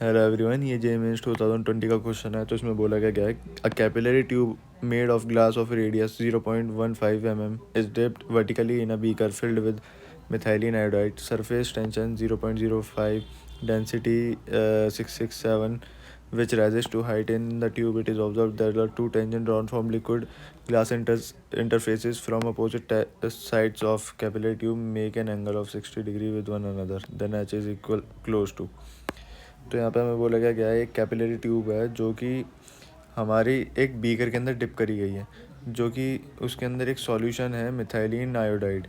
Hello everyone, ये JMS 2020 का question है। तो इसमें बोला गया है अ capillary tube made of glass of radius 0.15 mm is dipped vertically in a beaker filled with methylene iodide, surface tension 0.05, density 667, which rises to height. In the tube it is observed there are two tangents drawn from liquid glass interfaces from opposite sides of capillary tube make an angle of 60 degree with one another, then h is equal close to। तो यहाँ पे हमें बोला गया है एक capillary tube है जो कि हमारी एक बीकर के अंदर डिप करी गई है, जो कि उसके अंदर एक सॉल्यूशन है मिथाइलिन आयोडाइड।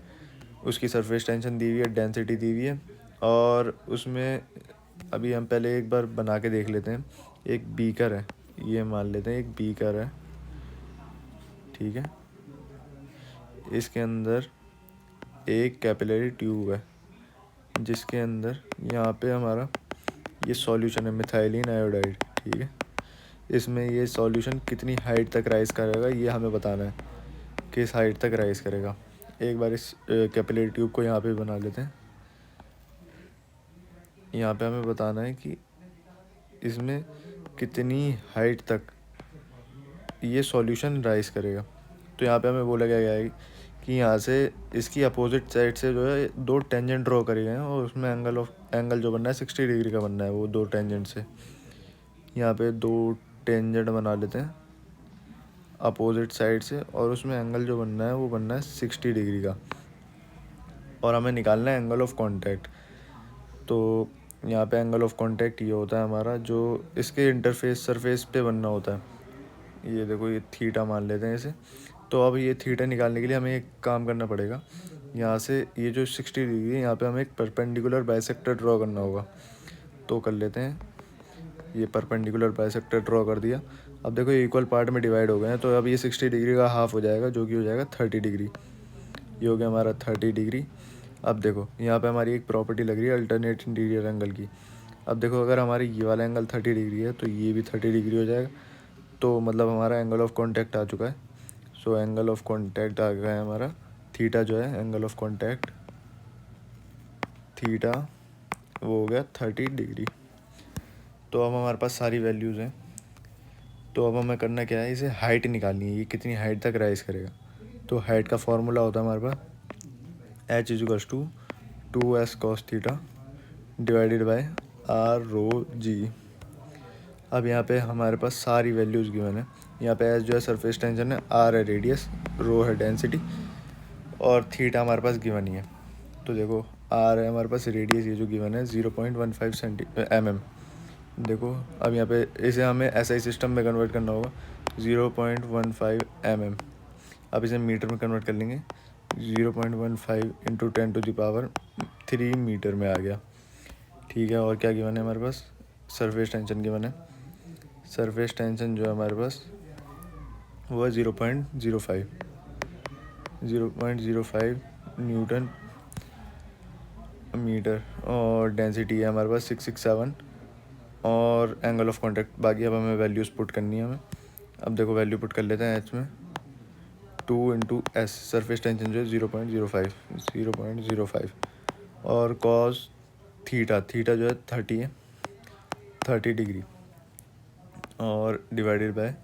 उसकी सरफेस टेंशन दी हुई है, डेंसिटी दी हुई है, और उसमें अभी हम पहले एक बार बना के देख लेते हैं। एक बीकर है, ये मान लेते हैं एक बीकर है, ठीक है। इसके अंदर एक कैपिलरी ट्यूब है जिसके अंदर यहाँ पे हमारा ये सॉल्यूशन है मिथाइलिन आयोडाइड, ठीक है। इसमें ये सॉल्यूशन कितनी हाइट तक राइज करेगा ये हमें बताना है, किस हाइट तक राइज करेगा। एक बार इस कैपिलरी ट्यूब को यहाँ पे बना लेते हैं। यहाँ पे हमें बताना है कि इसमें कितनी हाइट तक ये सॉल्यूशन राइज करेगा। तो यहाँ पे हमें बोला गया है कि यहाँ से इसकी अपोजिट साइड से जो है दो टेंजेंट ड्रॉ करे गए हैं, और उसमें एंगल जो बनना है 60 डिग्री का बनना है वो दो टेंजेंट से। यहाँ पे दो टेंजेंट बना लेते हैं अपोजिट साइड से, और उसमें एंगल जो बनना है वो बनना है 60 डिग्री का, और हमें निकालना है एंगल ऑफ कांटेक्ट। तो यहाँ पे एंगल ऑफ कांटेक्ट ये होता है हमारा जो इसके इंटरफेस सरफेस पे बनना होता है। ये देखो, ये थीटा मान लेते हैं इसे। तो अब ये थीटा निकालने के लिए हमें एक काम करना पड़ेगा। यहाँ से ये जो 60 डिग्री है यहाँ पे हमें एक परपेंडिकुलर बाइसेक्टर ड्रॉ करना होगा। तो कर लेते हैं, ये परपेंडिकुलर बाइसेक्टर ड्रॉ कर दिया। अब देखो ये इक्वल पार्ट में डिवाइड हो गए हैं, तो अब ये 60 डिग्री का हाफ हो जाएगा जो कि हो जाएगा 30 डिग्री। ये हो गया हमारा 30 डिग्री। अब देखो यहाँ पे हमारी एक प्रॉपर्टी लग रही है अल्टरनेट इंटीरियर एंगल की। अब देखो अगर हमारी ये वाला एंगल 30 डिग्री है तो ये भी 30 डिग्री हो जाएगा। तो मतलब हमारा एंगल ऑफ कॉन्टैक्ट आ चुका है। सो एंगल ऑफ कॉन्टैक्ट आ गया है हमारा थीटा जो है, एंगल ऑफ कॉन्टैक्ट थीटा वो हो गया 30 डिग्री। तो अब हमारे पास सारी वैल्यूज़ हैं। तो अब हमें करना क्या है, इसे हाइट निकालनी है, ये कितनी हाइट तक राइज करेगा। तो हाइट का फॉर्मूला होता है हमारे पास h is to 2s cos theta divided by r rho g। अब यहाँ पे हमारे पास सारी वैल्यूज़ गिवन है। यहाँ पे h जो है सरफेस टेंशन है, r है रेडियस, रो है डेंसिटी, और थीटा हमारे पास गिवन ही है। तो देखो r है हमारे पास, रेडियस ये जो गिवन है 0.15 mm। देखो अब यहाँ पे इसे हमें SI सिस्टम में कन्वर्ट करना होगा 0.15 mm। अब इसे मीटर में कन्वर्ट कर लेंगे, 0.15 इंटू 10⁻³ मीटर में आ गया, ठीक है। और क्या गिवन है हमारे पास, सरफेस टेंशन गिवन है। सरफेस टेंशन जो है हमारे पास वो है 0.05 न्यूटन मीटर, और डेंसिटी है हमारे पास 667, और एंगल ऑफ कॉन्टैक्ट। बाकी अब हमें वैल्यूज़ पुट करनी है हमें। अब देखो वैल्यू पुट कर लेते हैं। एच में 2 इंटू एस, सरफेस टेंशन जो है 0.05, और कॉस थीटा जो है 30 डिग्री, और डिवाइडेड बाय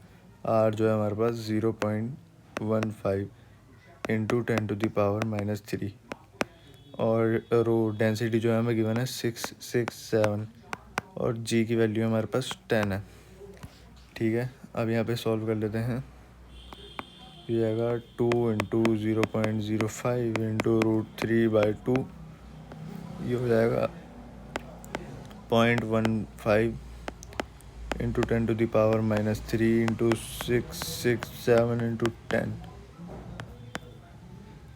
आर जो है हमारे पास 0.15 इंटू 10⁻³ और रो डेंसिटी जो है हमें गिवन है 667, और जी की वैल्यू हमारे पास 10 है, ठीक है। अब यहाँ पे सॉल्व कर लेते हैं। ये आएगा 2 इंटू 0.05 इंटू √3/2, ये हो जाएगा 0.15 इंटू 10⁻³ इंटू 667 इंटू 10।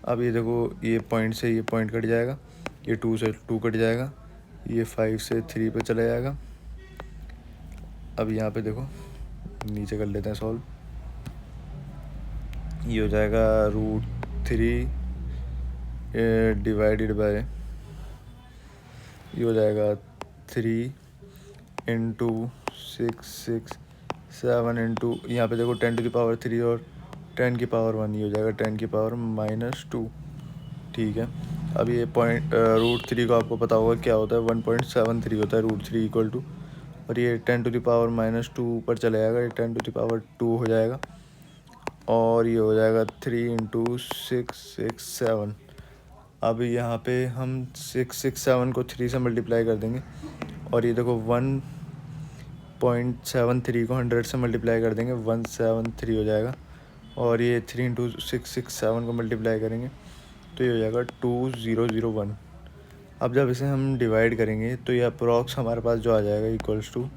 अब ये देखो ये पॉइंट से ये पॉइंट कट जाएगा, ये 2 से 2 कट जाएगा, ये 5 से 3 पे चला जाएगा। अब यहाँ पे देखो नीचे कर लेते हैं सॉल्व। ये हो जाएगा √3 डिवाइडेड बाय, ये हो जाएगा 3 इंटू 667 इंटू यहाँ पे देखो 10⁻³ और 10 की पावर 1, ये हो जाएगा 10 की पावर -2, ठीक है। अब ये पॉइंट √3 को आपको पता होगा क्या होता है, 1.73 होता है √3 इक्वल टू और ये 10⁻⁻2 ऊपर चले जाएगा, ये 10⁻2 हो जाएगा और ये हो जाएगा 3 × 6 6 7। अब यहाँ पे हम 6 6 7 को 3 से मल्टीप्लाई कर देंगे और ये देखो 1.73 को 100 से मल्टीप्लाई कर देंगे, 173 हो जाएगा और ये 3 × 6 6 7 को मल्टीप्लाई करेंगे तो ये हो जाएगा 2001। अब जब इसे हम डिवाइड करेंगे तो ये अप्रॉक्स हमारे पास जो आ जाएगा इक्वल्स टू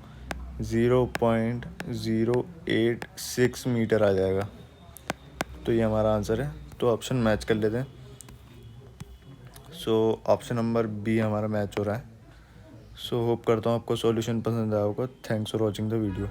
0.086 मीटर आ जाएगा। तो ये हमारा आंसर है। तो ऑप्शन मैच कर लेते हैं। सो ऑप्शन नंबर बी हमारा मैच हो रहा है। सो होप करता हूँ आपको सॉल्यूशन पसंद आया होगा। Thanks for watching the video.